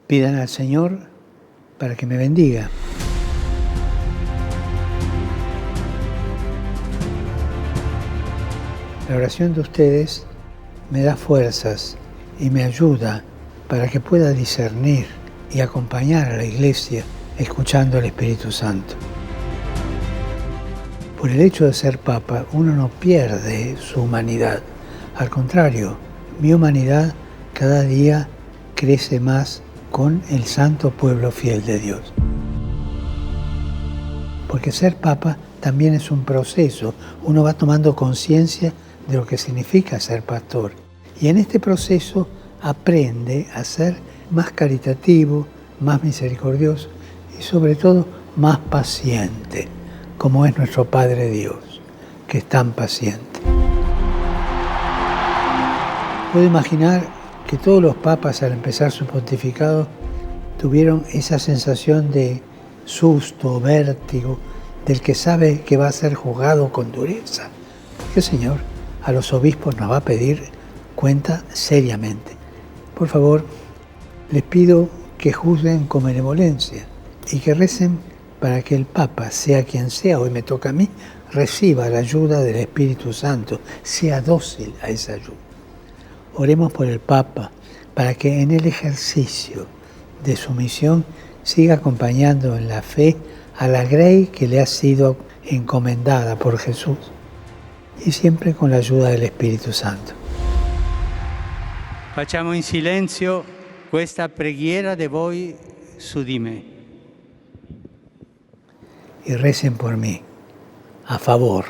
Pidan al Señor para que me bendiga. La oración de ustedes me da fuerzas y me ayuda para que pueda discernir y acompañar a la Iglesia escuchando al Espíritu Santo. Por el hecho de ser Papa, uno no pierde su humanidad. Al contrario, mi humanidad cada día crece más con el santo pueblo fiel de Dios. Porque ser Papa también es un proceso. Uno va tomando conciencia de lo que significa ser pastor. Y en este proceso aprende a ser más caritativo, más misericordioso y sobre todo más paciente, como es nuestro Padre Dios, que es tan paciente. Puedo imaginar que todos los papas al empezar su pontificado tuvieron esa sensación de susto, vértigo, del que sabe que va a ser juzgado con dureza. Porque el Señor a los obispos nos va a pedir cuenta seriamente. Por favor, les pido que juzguen con benevolencia y que recen para que el Papa, sea quien sea, hoy me toca a mí, reciba la ayuda del Espíritu Santo, sea dócil a esa ayuda. Oremos por el Papa para que en el ejercicio de su misión siga acompañando en la fe a la grey que le ha sido encomendada por Jesús y siempre con la ayuda del Espíritu Santo. Facciamo in silenzio questa preghiera de voi su di me. Y recen por mí, a favor